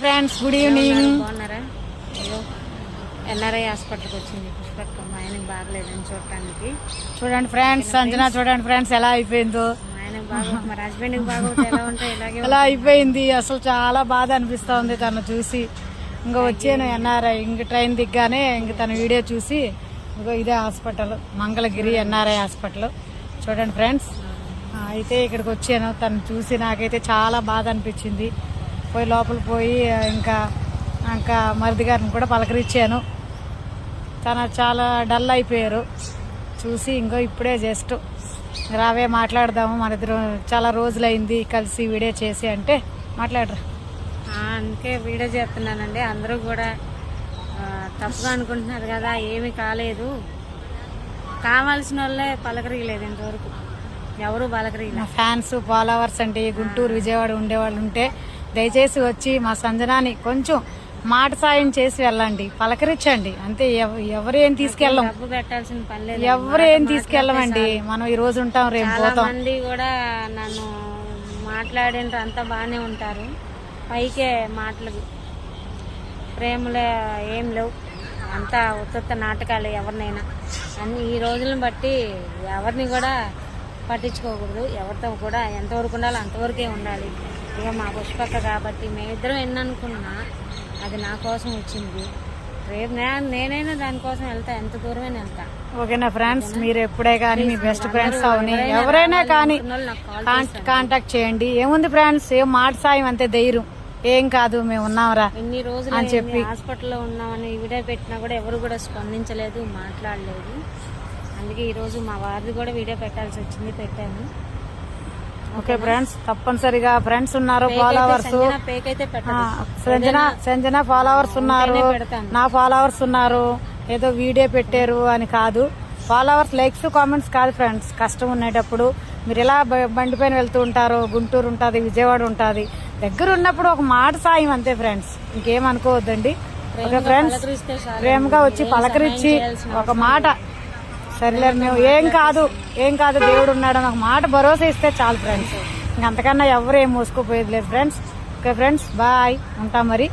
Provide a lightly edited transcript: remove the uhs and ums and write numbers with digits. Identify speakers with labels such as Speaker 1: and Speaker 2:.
Speaker 1: Friends good evening.
Speaker 2: బాగున్నారా? NRI హాస్పిటల్కి వచ్చింది పుష్పక్క. మా ఆయనకి బాగలేదని చూడటానికి.
Speaker 1: చూడండి ఫ్రెండ్స్, సంజన చూడండి ఫ్రెండ్స్ ఎలా అయిపోయిందో.
Speaker 2: మా ఆయనకు బాగా, మా హస్బెండ్కి బాగోతే ఎలా ఉంటాయి ఇలాగే
Speaker 1: ఎలా అయిపోయింది. అసలు చాలా బాధ అనిపిస్తుంది తను చూసి. ఇంకా వచ్చాను ఎన్ఆర్ఐ, ఇంక ట్రైన్ దిగ్గానే ఇంక తన వీడియో చూసి ఇంకో ఇదే హాస్పిటల్, మంగళగిరి ఎన్ఆర్ఐ హాస్పిటల్. చూడండి ఫ్రెండ్స్, అయితే ఇక్కడికి వచ్చాను. తను చూసి నాకైతే చాలా బాధ అనిపించింది. పోయి లోపల పోయి ఇంకా మరిది గారిని కూడా పలకరించాను. తను చాలా డల్ అయిపోయారు చూసి. ఇంకో ఇప్పుడే జస్ట్ రావే మాట్లాడదాము, మన ఇద్దరు చాలా రోజులైంది కలిసి వీడియో చేసి అంటే మాట్లాడరా.
Speaker 2: అందుకే వీడియో చేస్తున్నానండి. అందరూ కూడా తప్పుగా అనుకుంటున్నారు కదా, ఏమీ కాలేదు. కావాల్సిన వాళ్ళే పలకరియలేదు ఇంతవరకు, ఎవరు పలకరియలేదు.
Speaker 1: ఫ్యాన్స్ ఫాలోవర్స్ అంటే గుంటూరు విజయవాడ ఉండేవాళ్ళు ఉంటే దయచేసి వచ్చి మా సంజనాని కొంచెం మాట సాయం చేసి వెళ్ళండి, పలకరించండి అంతే. ఎవరు ఏం తీసుకెళ్ళం,
Speaker 2: డబ్బు పెట్టాల్సిన పని లేదు.
Speaker 1: ఎవరు ఏం తీసుకెళ్ళమండి. మనం ఈ రోజు ఉంటాం, రేపు పోతాం.
Speaker 2: మంది కూడా నన్ను మాట్లాడినారు, అంతా బాగానే ఉంటారు. పైకే మాటలు, ప్రేమలే ఏం లేవు, అంతా ఉత్త నాటకాలే. ఎవరినైనా అన్ని ఈ రోజులను బట్టి ఎవరిని కూడా పట్టించుకోకూడదు. ఎవరితో కూడా ఎంతవరకు ఉండాలో అంతవరకే ఉండాలి. ఇక మా పుష్పక్క కాబట్టి మేమిద్దరం ఎన్ననుకున్నా అది నా కోసం వచ్చింది. రేపు నేనైనా దానికోసం వెళ్తా, ఎంత దూరమైనా వెళ్తా.
Speaker 1: ఓకేనా ఫ్రెండ్స్, మీరు ఎప్పుడే కానీ మీ బెస్ట్ ఫ్రెండ్స్ అవని ఎవరైనా కానీ కాంటాక్ట్ చేయండి. ఏముంది ఫ్రెండ్స్, ఏం మాట సాయం అంతే, ధైర్యం. ఏం కాదు, మేము ఉన్నాంరా
Speaker 2: ఎన్ని రోజులు అని చెప్పి హాస్పిటల్లో ఉన్నామని వీడియో పెట్టినా కూడా ఎవరు కూడా స్పందించలేదు, మాట్లాడలేదు. అందుకే ఈరోజు మా వారిది కూడా వీడియో పెట్టాల్సి వచ్చింది, పెట్టాను.
Speaker 1: ఓకే ఫ్రెండ్స్, తప్పనిసరిగా ఫ్రెండ్స్ ఉన్నారు, ఫాలోవర్స్. సంజన ఫాలోవర్స్ ఉన్నారు, నా ఫాలోవర్స్ ఉన్నారు. ఏదో వీడియో పెట్టారు అని కాదు, ఫాలోవర్స్ లైక్స్ కామెంట్స్ కాదు ఫ్రెండ్స్. కష్టం ఉండేటప్పుడు మీరు ఎలా బండి పైన వెళ్తూ ఉంటారు, గుంటూరు ఉంటుంది, విజయవాడ ఉంటుంది, దగ్గర ఉన్నప్పుడు ఒక మాట సాయం అంతే ఫ్రెండ్స్, ఇంకేమనుకోవద్దండి. ఓకే ఫ్రెండ్స్, ప్రేమగా వచ్చి పలకరించి ఒక మాట, సరేలే మేము ఏం కాదు దేవుడు ఉన్నాడని ఒక మాట భరోసా ఇస్తే చాలు ఫ్రెండ్స్. ఇంకంతకన్నా ఎవరు ఏం మోసుకోపోయేది లేదు ఫ్రెండ్స్. ఓకే ఫ్రెండ్స్, బాయ్, ఉంటాం మరి.